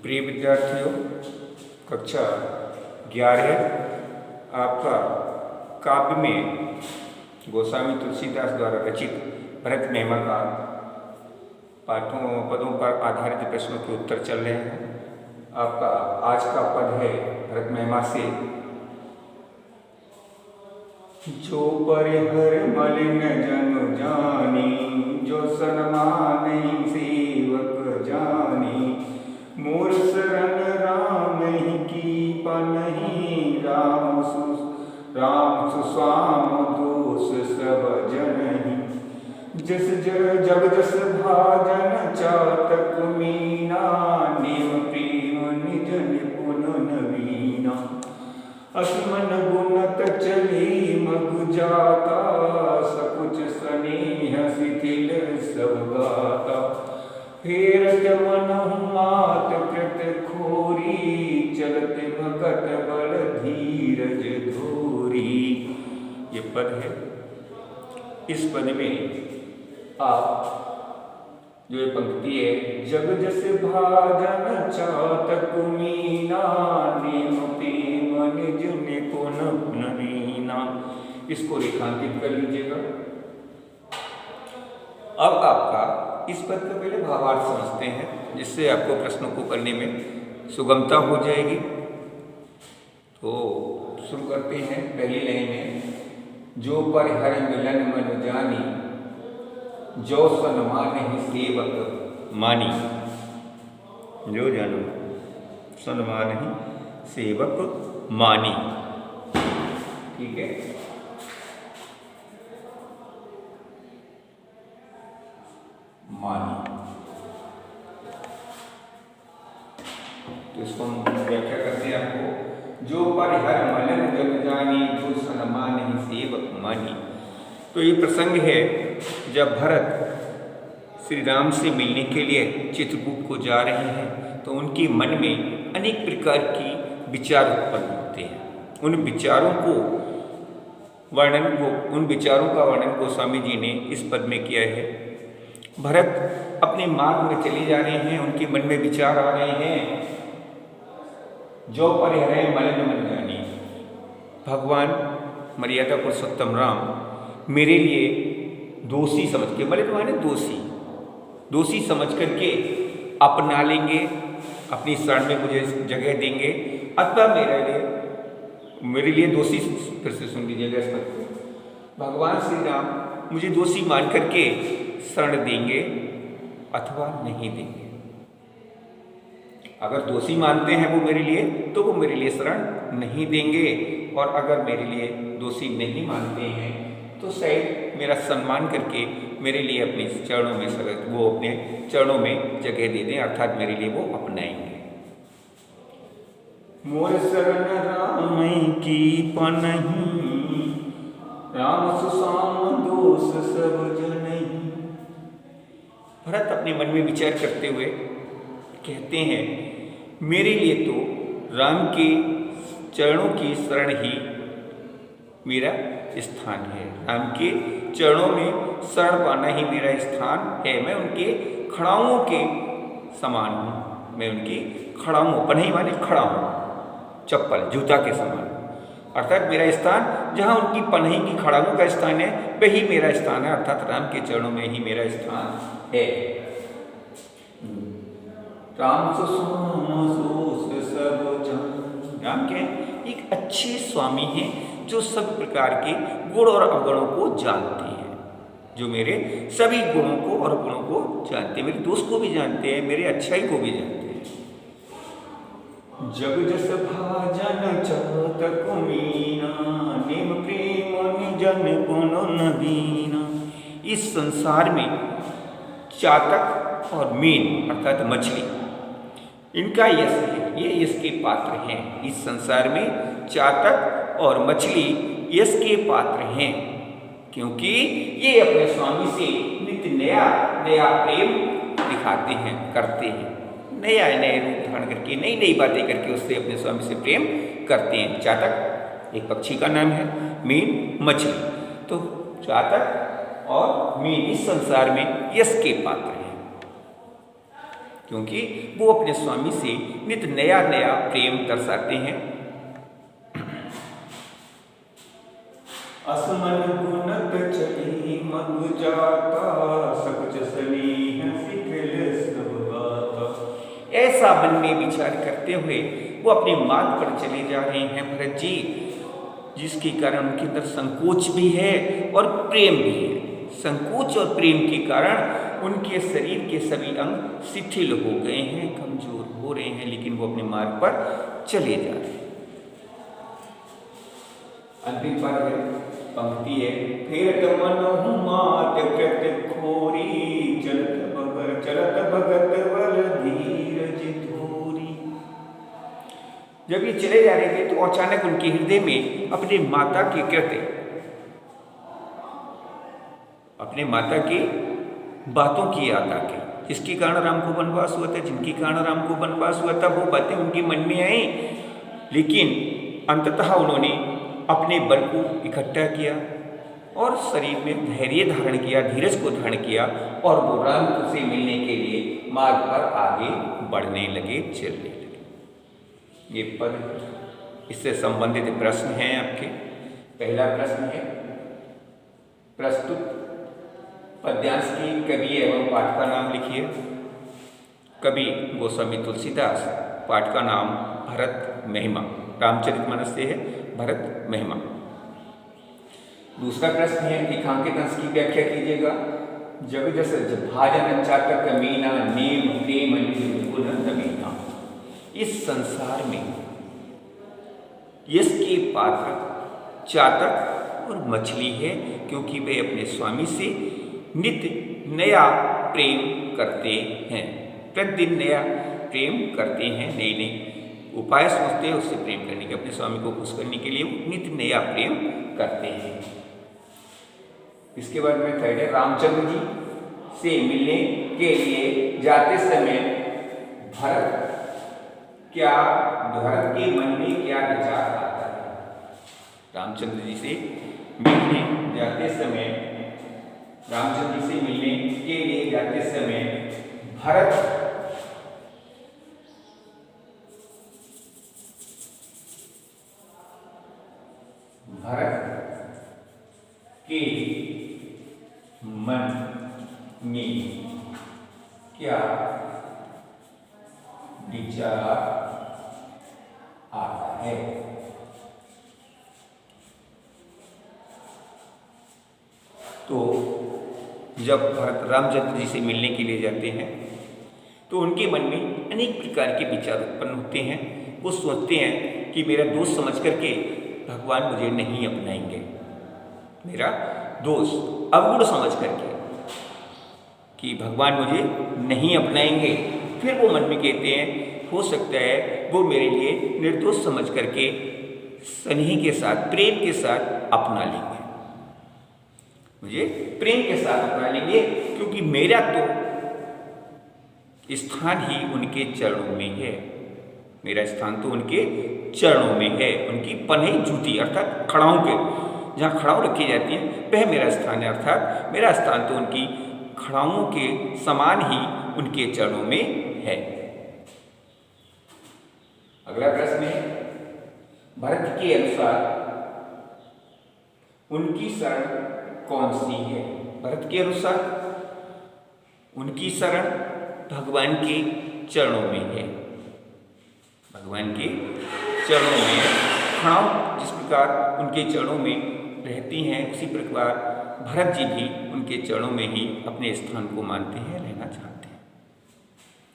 प्रिय विद्यार्थियों, कक्षा 11 आपका काव्य में गोस्वामी तुलसीदास द्वारा रचित भरत महिमा का पदों पर आधारित प्रश्नों के उत्तर चल रहे हैं। आपका आज का पद है भरत महिमा से, जो परिहर मलिन जनु जानी, जो सन्मानी सेवक जानी, मोर शरण राम ही की पनहि, राम सुस्वाम दोष सब जनहि, जस जग जस भाजन चातक मीना, नेम प्रेम निज निपुण नवीना, असमन गुणत चली मगु जाता, सकुच स्नेह शिथिल सब गाता, फेरत मनहु मात कृत खोरी, चलत भगत बल धीरज धोरी। ये पद है। इस पद में आप जो ये पंक्ति है, जग जस भाजन चातक मीना, नेम प्रेम निज निपुण नवीना, इसको रेखांकित कर लीजिएगा। अब आपका इस पद का पहले भावार्थ समझते हैं, जिससे आपको प्रश्नों को करने में सुगमता हो जाएगी। तो शुरू करते हैं पहली लाइन में, जो परिहर मिलन मन जानी, जो सन्मानहि सेवक मानी, जो जानो सन्मानहि सेवक मानी। ठीक है, मानी। तो इसको हम व्याख्या करते हैं आपको, जो परिहर मलन जन जानी, जो सन्मानहि सेवक मानी। तो ये प्रसंग है जब भरत श्री राम से मिलने के लिए चित्रकूट को जा रहे हैं, तो उनके मन में अनेक प्रकार की विचार उत्पन्न होते हैं। उन विचारों का वर्णन गोस्वामी जी ने इस पद में किया है। भरत अपने मार्ग में चले जा रहे हैं, उनके मन में विचार आ रहे हैं, जो परिहर मलन मन जानी, भगवान मर्यादा पुरुषोत्तम राम मेरे लिए दोषी समझ के, मलिन माने दोषी समझ करके अपना लेंगे, अपनी शरण में मुझे जगह देंगे, अथवा मेरे लिए दोषी, फिर से सुन लीजिएगा इस पद को, भगवान श्री राम मुझे दोषी मान करके शरण देंगे अथवा नहीं देंगे। अगर दोषी मानते हैं वो मेरे लिए, तो वो मेरे लिए शरण नहीं देंगे, और अगर मेरे लिए दोषी नहीं मानते हैं तो शायद मेरा सम्मान करके मेरे लिए अपने चरणों में जगह दे दें, अर्थात मेरे लिए वो अपनाएंगे। मोर शरण राम की पनहि, राम सुस्वाम दोष सब जनहि। भरत अपने मन में विचार करते हुए कहते हैं, मेरे लिए तो राम के चरणों की शरण ही मेरा स्थान है, राम के चरणों में शरण पाना ही मेरा स्थान है। मैं उनके खड़ाओं के समान हूँ, मैं उनकी खड़ाओं, पनही माने खड़ा हूँ, चप्पल जूता के समान, अर्थात मेरा स्थान जहाँ उनकी पनही की खड़ाओं का स्थान है वही मेरा स्थान है, अर्थात राम के चरणों में ही मेरा स्थान है। राम राम के एक अच्छे स्वामी हैं, जो सब प्रकार के गुण और अवगुणों को जानते हैं, जो मेरे सभी गुणों को और गुणों को जानते हैं, मेरे दोष को भी जानते हैं, मेरे अच्छाई को भी जानते हैं। जग जस भाजन चातक मीना, नेम प्रेम निज निपुण नवीना। इस संसार में चातक और मीन अर्थात मछली, इनका यश है, ये यश के पात्र हैं। इस संसार में चातक और मछली यश के पात्र हैं, क्योंकि ये अपने स्वामी से नित्य नया प्रेम दिखाते हैं, करते हैं, नए रूप धारण करके, नई बातें करके उससे अपने स्वामी से प्रेम करते हैं। चातक एक पक्षी का नाम है, मीन मछली। तो चातक और मीन इस संसार में यश के पात्र हैं। क्योंकि वो अपने स्वामी से नित नया नया प्रेम दर्शाते हैं। असमन गुणत चली मग जाता सकुच स्नेह सिखल सब गाता। ऐसा मन में विचार करते हुए वो अपने मार्ग पर चले जा रहे हैं भरत जी, जिसके कारण उनके अंदर संकोच भी है और प्रेम भी है। संकोच और प्रेम के कारण उनके शरीर के सभी अंग शिथिल हो गए हैं, कमजोर हो रहे हैं, लेकिन वो अपने मार्ग पर चले जा रहे हैं। अंतिम पद है, पंक्ति है, फिर मनहु मात कृत खोरी चलत भगत बल धीरज धोरी। जब ये चले जा रहे थे तो अचानक उनके हृदय में अपने माता के कृत्य, अपने माता की बातों की याद आ गई, जिसके कारण राम को वनवास हुआ था, जिनके कारण राम को वनवास हुआ था, वो बातें उनके मन में आई। लेकिन अंततः उन्होंने अपने बल को इकट्ठा किया और शरीर में धैर्य धारण किया, धीरज को धारण किया और वो राम से मिलने के लिए मार्ग पर आगे बढ़ने लगे, चलने लगे। ये पद, इससे संबंधित प्रश्न हैं आपके। पहला प्रश्न है, प्रस्तुत पद्यांश की कवि एवं पाठ का नाम लिखिए। कवि गोस्वामी तुलसीदास, पाठ का नाम भरत महिमा, रामचरितमानस से है, भरत महिमा। दूसरा प्रश्न है, एकांकित अंश की व्याख्या कीजिएगा। जग जस भाजन चातक मीना नेम प्रेम निर्गुण नवीना। इस संसार में यश के पात्र चातक और मछली है, क्योंकि वे अपने स्वामी से नित्य नया प्रेम करते हैं, प्रतिदिन नया प्रेम करते हैं, नए नए उपाय सोचते हैं उससे प्रेम करने के, अपने स्वामी को खुश करने के लिए वो नित्य नया प्रेम करते हैं। इसके बाद में थर्ड है, रामचंद्र जी से मिलने के लिए जाते समय भरत के मन में क्या विचार आता है। रामचंद्र जी से मिलने जाते समय, रामचंद्र जी से मिलने के लिए जाते समय भरत के मन में क्या विचार आता है। तो जब भरत रामचंद्र जी से मिलने के लिए जाते हैं तो उनके मन में अनेक प्रकार के विचार उत्पन्न होते हैं। वो सोचते हैं कि मेरा दोस्त समझ करके भगवान मुझे नहीं अपनाएंगे, मेरा दोस्त अवगुण समझ करके कि भगवान मुझे नहीं अपनाएंगे। फिर वो मन में कहते हैं, हो सकता है वो मेरे लिए निर्दोष समझ करके स्नेह के साथ, प्रेम के साथ अपना लेंगे, मुझे प्रेम के साथ अपना लेंगे, क्योंकि मेरा तो स्थान ही उनके चरणों में है, मेरा स्थान तो उनके चरणों में है। उनकी पनही जूती अर्थात खड़ाओं के, जहाँ खड़ाऊ रखी जाती है वह मेरा स्थान है, अर्थात मेरा स्थान तो उनकी खड़ाओं के समान ही उनके चरणों में है। अगला प्रश्न है, भरत के अनुसार उनकी शरण कौन सी है। भरत के अनुसार उनकी शरण भगवान के चरणों में है, भगवान के चरणों में खड़ाऊ जिस प्रकार उनके चरणों में रहती हैं, उसी प्रकार भरत जी भी उनके चरणों में ही अपने स्थान को मानते हैं, रहना चाहते हैं।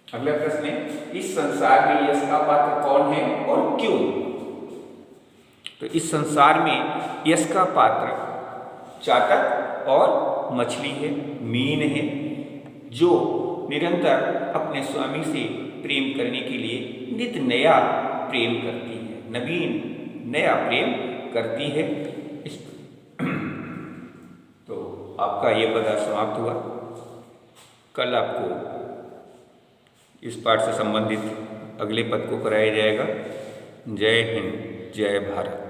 अगला प्रश्न है, इस संसार में यश का पात्र कौन है और क्यों। तो इस संसार में यश का पात्र चातक और मछली है, मीन है, जो निरंतर अपने स्वामी से प्रेम करने के लिए नित्य नया प्रेम करती है, नवीन नया प्रेम करती है। तो आपका ये पदार्थ समाप्त हुआ। कल आपको इस पाठ से संबंधित अगले पद को कराया जाएगा। जय हिंद, जय भारत।